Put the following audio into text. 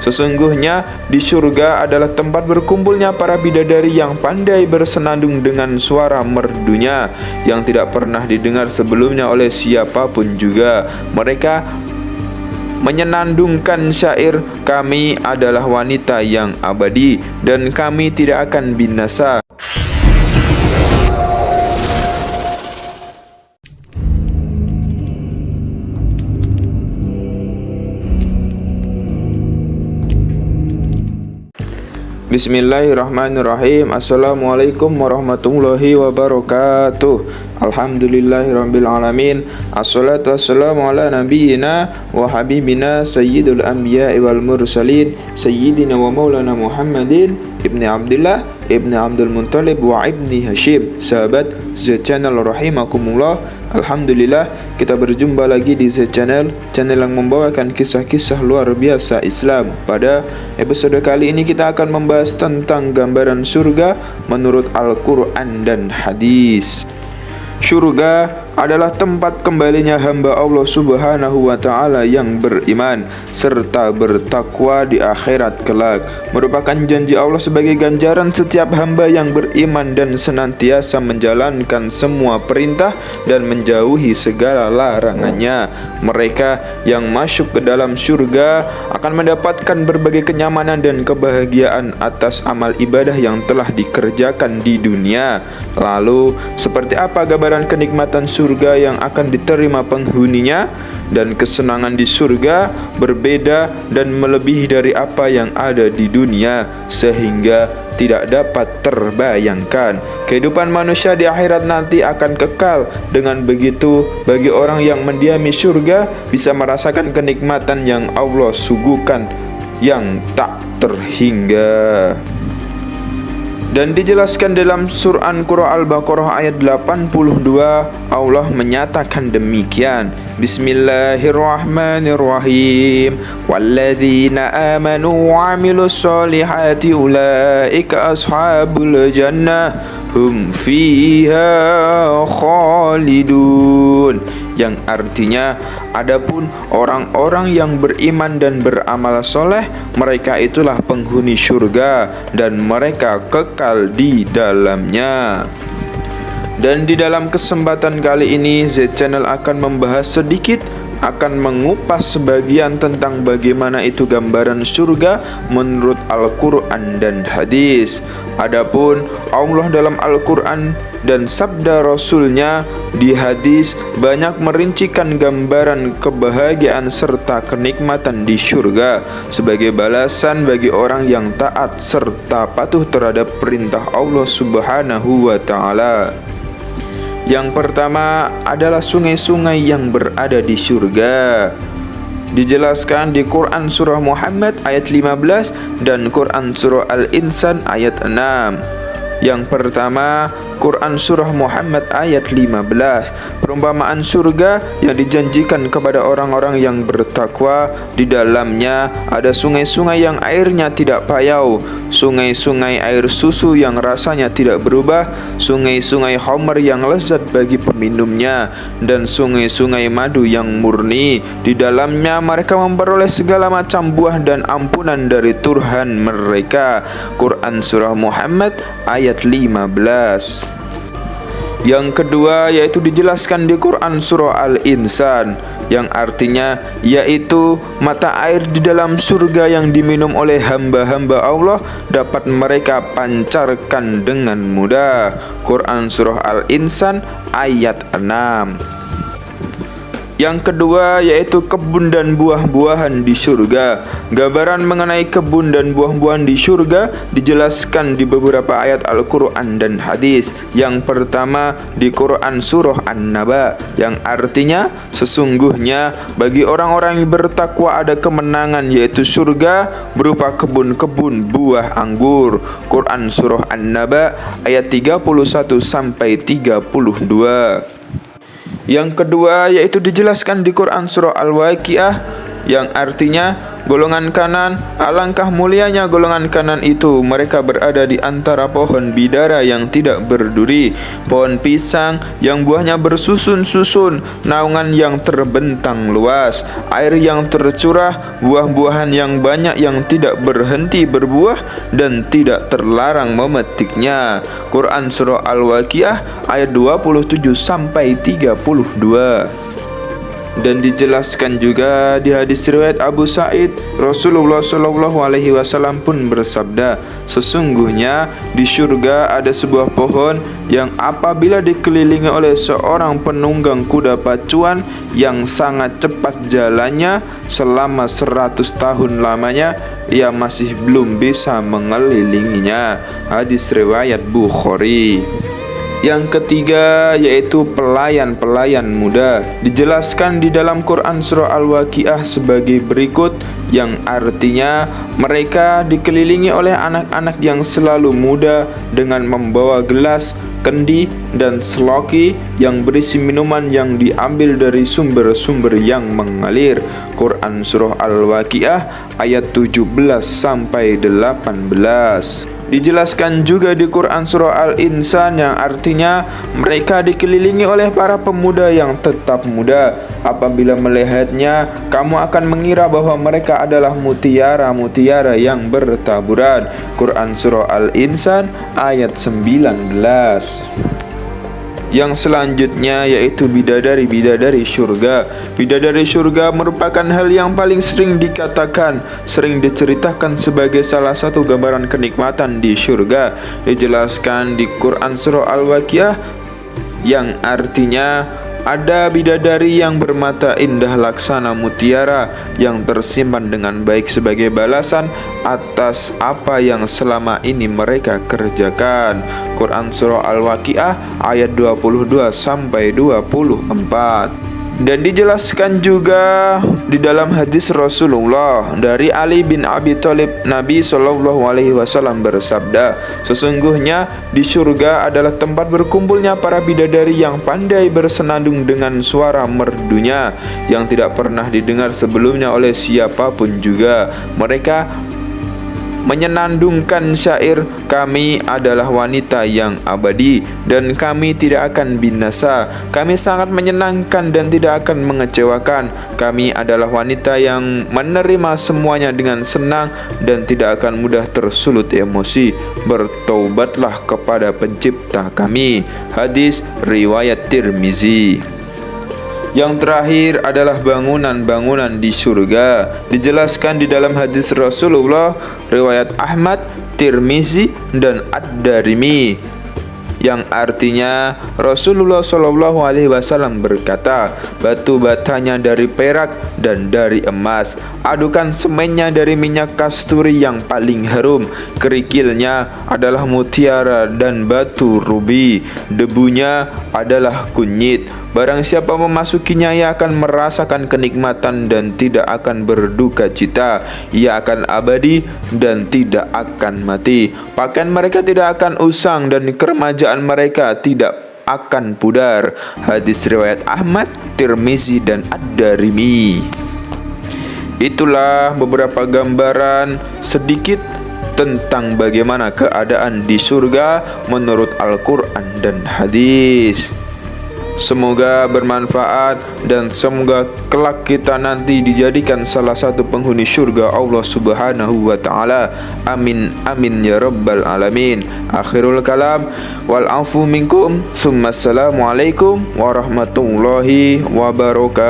Sesungguhnya di surga adalah tempat berkumpulnya para bidadari yang pandai bersenandung dengan suara merdunya yang tidak pernah didengar sebelumnya oleh siapapun juga. Mereka menyenandungkan syair, kami adalah wanita yang abadi dan kami tidak akan binasa. Bismillahirrahmanirrahim. Assalamualaikum warahmatullahi wabarakatuh. Alhamdulillahirabbil alamin. Assalatu wassalamu ala nabiyyina wa habibina sayyidul anbiya'i wal mursalin sayyidina wa maulana Muhammadin ibni Abdullah ibni Abdul Muttalib wa ibni Hashim. Sahabat Z Channel rahimakumullah. Alhamdulillah, kita berjumpa lagi di Z Channel, channel yang membawakan kisah-kisah luar biasa Islam. Pada episode kali ini kita akan membahas tentang gambaran surga menurut Al-Quran dan hadis. Surga adalah tempat kembalinya hamba Allah Subhanahu wa Ta'ala yang beriman serta bertakwa di akhirat kelak. Merupakan janji Allah sebagai ganjaran setiap hamba yang beriman dan senantiasa menjalankan semua perintah dan menjauhi segala larangannya. Mereka yang masuk ke dalam surga akan mendapatkan berbagai kenyamanan dan kebahagiaan atas amal ibadah yang telah dikerjakan di dunia. Lalu, seperti apa gambaran kenikmatan surga yang akan diterima penghuninya? Dan kesenangan di surga berbeda dan melebihi dari apa yang ada di dunia, sehingga tidak dapat terbayangkan. Kehidupan manusia di akhirat nanti akan kekal. Dengan begitu, bagi orang yang mendiami surga bisa merasakan kenikmatan yang Allah suguhkan yang tak terhingga. Dan dijelaskan dalam surah Al-Baqarah ayat 82, Allah menyatakan demikian. Bismillahirrahmanirrahim. Walladzina amanu wa amilus solihati ulaika ashabul jannah hum fiha khalidun. Yang artinya, adapun orang-orang yang beriman dan beramal soleh, mereka itulah penghuni surga dan mereka kekal di dalamnya. Dan di dalam kesempatan kali ini Z Channel akan membahas sedikit, akan mengupas sebagian tentang bagaimana itu gambaran surga menurut Al-Quran dan hadis. Adapun Allah dalam Al-Quran dan sabda Rasulnya di hadis banyak merincikan gambaran kebahagiaan serta kenikmatan di surga sebagai balasan bagi orang yang taat serta patuh terhadap perintah Allah Subhanahu wa Ta'ala. Yang pertama adalah sungai-sungai yang berada di surga. Dijelaskan di Quran Surah Muhammad ayat 15 dan Quran Surah Al-Insan ayat 6. Yang pertama, Quran Surah Muhammad ayat 15. Perumpamaan surga yang dijanjikan kepada orang-orang yang bertakwa. Di dalamnya ada sungai-sungai yang airnya tidak payau, sungai-sungai air susu yang rasanya tidak berubah, sungai-sungai khamar yang lezat bagi peminumnya, dan sungai-sungai madu yang murni. Di dalamnya mereka memperoleh segala macam buah dan ampunan dari Tuhan mereka. Quran Surah Muhammad ayat 15. Yang kedua yaitu dijelaskan di Quran Surah Al-Insan, yang artinya yaitu mata air di dalam surga yang diminum oleh hamba-hamba Allah dapat mereka pancarkan dengan mudah. Quran Surah Al-Insan ayat 6. Yang kedua yaitu kebun dan buah-buahan di surga. Gambaran mengenai kebun dan buah-buahan di surga dijelaskan di beberapa ayat Al-Quran dan hadis. Yang pertama di Quran Surah An-Naba, yang artinya sesungguhnya bagi orang-orang yang bertakwa ada kemenangan, yaitu surga berupa kebun-kebun buah anggur. Quran Surah An-Naba ayat 31 sampai 32. Yang kedua yaitu dijelaskan di Quran Surah Al-Waqiah yang artinya golongan kanan, alangkah mulianya golongan kanan itu. Mereka berada di antara pohon bidara yang tidak berduri, pohon pisang yang buahnya bersusun-susun, naungan yang terbentang luas, air yang tercurah, buah-buahan yang banyak yang tidak berhenti berbuah dan tidak terlarang memetiknya. Quran Surah Al-Waqiah ayat 27 sampai 32. Dan dijelaskan juga di hadis riwayat Abu Sa'id, Rasulullah SAW pun bersabda, sesungguhnya di surga ada sebuah pohon yang apabila dikelilingi oleh seorang penunggang kuda pacuan yang sangat cepat jalannya selama 100 tahun lamanya, ia masih belum bisa mengelilinginya. Hadis riwayat Bukhari. Yang ketiga yaitu pelayan-pelayan muda. Dijelaskan di dalam Quran Surah Al-Waqiah sebagai berikut, yang artinya mereka dikelilingi oleh anak-anak yang selalu muda dengan membawa gelas, kendi, dan seloki yang berisi minuman yang diambil dari sumber-sumber yang mengalir. Quran Surah Al-Waqiah ayat 17 sampai 18. Dijelaskan juga di Quran Surah Al-Insan yang artinya mereka dikelilingi oleh para pemuda yang tetap muda. Apabila melihatnya, kamu akan mengira bahwa mereka adalah mutiara-mutiara yang bertaburan. Quran Surah Al-Insan ayat 19. Yang selanjutnya yaitu bidadari-bidadari syurga. Bidadari syurga merupakan hal yang paling sering dikatakan, sering diceritakan sebagai salah satu gambaran kenikmatan di syurga. Dijelaskan di Quran Surah Al-Waqiah yang artinya ada bidadari yang bermata indah laksana mutiara yang tersimpan dengan baik sebagai balasan atas apa yang selama ini mereka kerjakan. Quran Surah Al-Waqiah ayat 22 sampai 24. Dan dijelaskan juga di dalam hadis Rasulullah dari Ali bin Abi Thalib, Nabi SAW bersabda, sesungguhnya di surga adalah tempat berkumpulnya para bidadari yang pandai bersenandung dengan suara merdunya yang tidak pernah didengar sebelumnya oleh siapapun juga. Mereka menyenandungkan syair, kami adalah wanita yang abadi dan kami tidak akan binasa. Kami sangat menyenangkan dan tidak akan mengecewakan. Kami adalah wanita yang menerima semuanya dengan senang dan tidak akan mudah tersulut emosi. Bertaubatlah kepada pencipta kami. Hadis riwayat Tirmizi. Yang terakhir adalah bangunan-bangunan di surga. Dijelaskan di dalam hadis Rasulullah riwayat Ahmad, Tirmizi, dan Ad-Darimi, yang artinya Rasulullah SAW berkata, batu batanya dari perak dan dari emas, adukan semennya dari minyak kasturi yang paling harum, kerikilnya adalah mutiara dan batu rubi, debunya adalah kunyit. Barang siapa memasukinya, ia akan merasakan kenikmatan dan tidak akan berduka cita. Ia akan abadi dan tidak akan mati. Pakaian mereka tidak akan usang dan keremajaan mereka tidak akan pudar. Hadis riwayat Ahmad, Tirmizi, dan Ad-Darimi. Itulah beberapa gambaran sedikit tentang bagaimana keadaan di surga menurut Al-Quran dan hadis. Semoga bermanfaat dan semoga kelak kita nanti dijadikan salah satu penghuni syurga Allah Subhanahu wa taala. Amin amin ya rabbal alamin. Akhirul kalam wal afu minkum. Assalamualaikum warahmatullahi wabarakatuh.